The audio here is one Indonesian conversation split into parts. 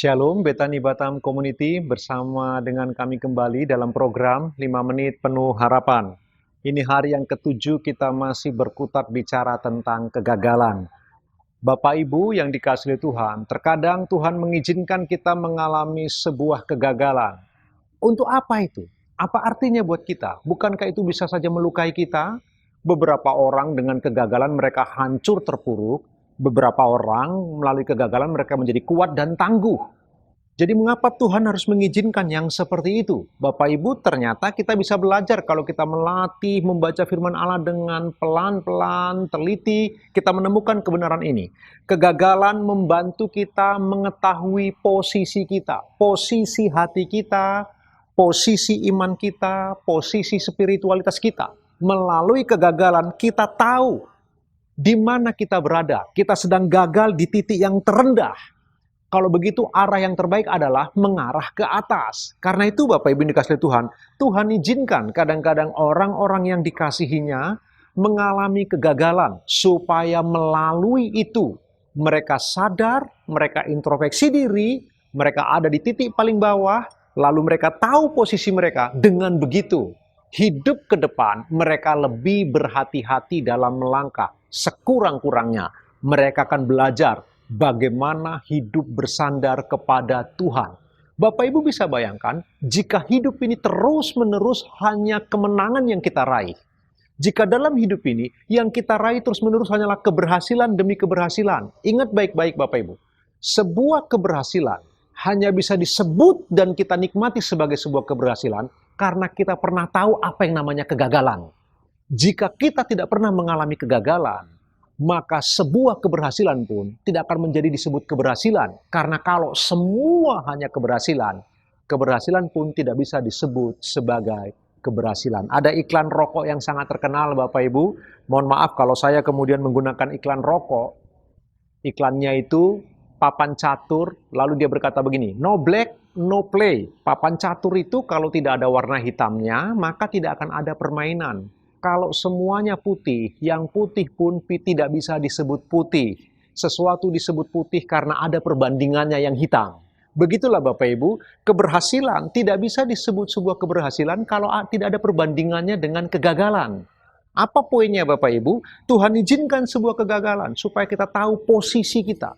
Shalom, Betani Batam Community bersama dengan kami kembali dalam program 5 Menit Penuh Harapan. Ini hari yang ketujuh kita masih berkutat bicara tentang kegagalan. Bapak Ibu yang dikasihi Tuhan, terkadang Tuhan mengizinkan kita mengalami sebuah kegagalan. Untuk apa itu? Apa artinya buat kita? Bukankah itu bisa saja melukai kita? Beberapa orang dengan kegagalan mereka hancur terpuruk. Beberapa orang melalui kegagalan mereka menjadi kuat dan tangguh. Jadi mengapa Tuhan harus mengizinkan yang seperti itu? Bapak Ibu, ternyata kita bisa belajar kalau kita melatih membaca firman Allah dengan pelan-pelan, teliti, kita menemukan kebenaran ini. Kegagalan membantu kita mengetahui posisi kita, posisi hati kita, posisi iman kita, posisi spiritualitas kita. Melalui kegagalan kita tahu di mana kita berada. Kita sedang gagal di titik yang terendah. Kalau begitu arah yang terbaik adalah mengarah ke atas. Karena itu Bapak Ibu dikasihi Tuhan, Tuhan izinkan kadang-kadang orang-orang yang dikasihinya mengalami kegagalan. Supaya melalui itu mereka sadar, mereka introspeksi diri, mereka ada di titik paling bawah, lalu mereka tahu posisi mereka. Dengan begitu, hidup ke depan mereka lebih berhati-hati dalam melangkah. Sekurang-kurangnya mereka akan belajar bagaimana hidup bersandar kepada Tuhan. Bapak Ibu bisa bayangkan, jika hidup ini terus-menerus hanya kemenangan yang kita raih. Jika dalam hidup ini, yang kita raih terus-menerus hanyalah keberhasilan demi keberhasilan. Ingat baik-baik Bapak Ibu, sebuah keberhasilan hanya bisa disebut dan kita nikmati sebagai sebuah keberhasilan karena kita pernah tahu apa yang namanya kegagalan. Jika kita tidak pernah mengalami kegagalan, maka sebuah keberhasilan pun tidak akan menjadi disebut keberhasilan. Karena kalau semua hanya keberhasilan, keberhasilan pun tidak bisa disebut sebagai keberhasilan. Ada iklan rokok yang sangat terkenal Bapak Ibu. Mohon maaf kalau saya kemudian menggunakan iklan rokok. Iklannya itu papan catur, lalu dia berkata begini, no black, no play. Papan catur itu kalau tidak ada warna hitamnya, maka tidak akan ada permainan. Kalau semuanya putih, yang putih pun tidak bisa disebut putih. Sesuatu disebut putih karena ada perbandingannya yang hitam. Begitulah Bapak Ibu, keberhasilan tidak bisa disebut sebuah keberhasilan kalau tidak ada perbandingannya dengan kegagalan. Apa poinnya Bapak Ibu? Tuhan izinkan sebuah kegagalan supaya kita tahu posisi kita.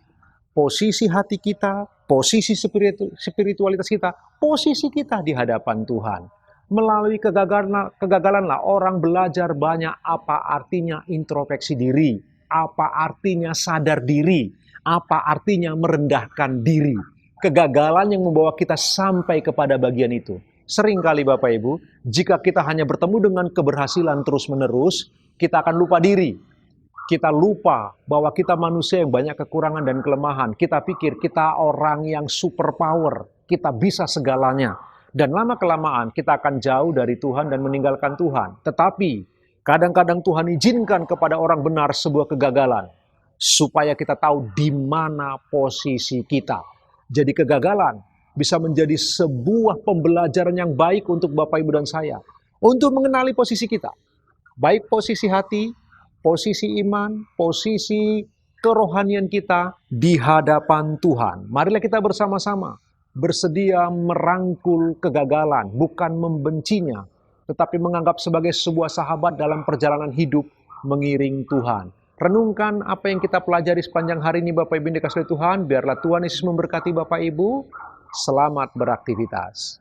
Posisi hati kita, posisi spiritualitas kita, posisi kita di hadapan Tuhan. Melalui kegagalanlah orang belajar banyak apa artinya introspeksi diri, apa artinya sadar diri, apa artinya merendahkan diri. Kegagalan yang membawa kita sampai kepada bagian itu. Seringkali Bapak Ibu, jika kita hanya bertemu dengan keberhasilan terus-menerus, kita akan lupa diri. Kita lupa bahwa kita manusia yang banyak kekurangan dan kelemahan. Kita pikir kita orang yang super power, kita bisa segalanya. Dan lama-kelamaan kita akan jauh dari Tuhan dan meninggalkan Tuhan. Tetapi kadang-kadang Tuhan izinkan kepada orang benar sebuah kegagalan. Supaya kita tahu di mana posisi kita. Jadi kegagalan bisa menjadi sebuah pembelajaran yang baik untuk Bapak Ibu dan saya. Untuk mengenali posisi kita. Baik posisi hati, posisi iman, posisi kerohanian kita di hadapan Tuhan. Marilah kita bersama-sama bersedia merangkul kegagalan, bukan membencinya, tetapi menganggap sebagai sebuah sahabat dalam perjalanan hidup mengiring Tuhan. Renungkan apa yang kita pelajari sepanjang hari ini Bapak Ibu yang dikasihi Tuhan. Biarlah Tuhan Yesus memberkati Bapak Ibu. Selamat beraktivitas.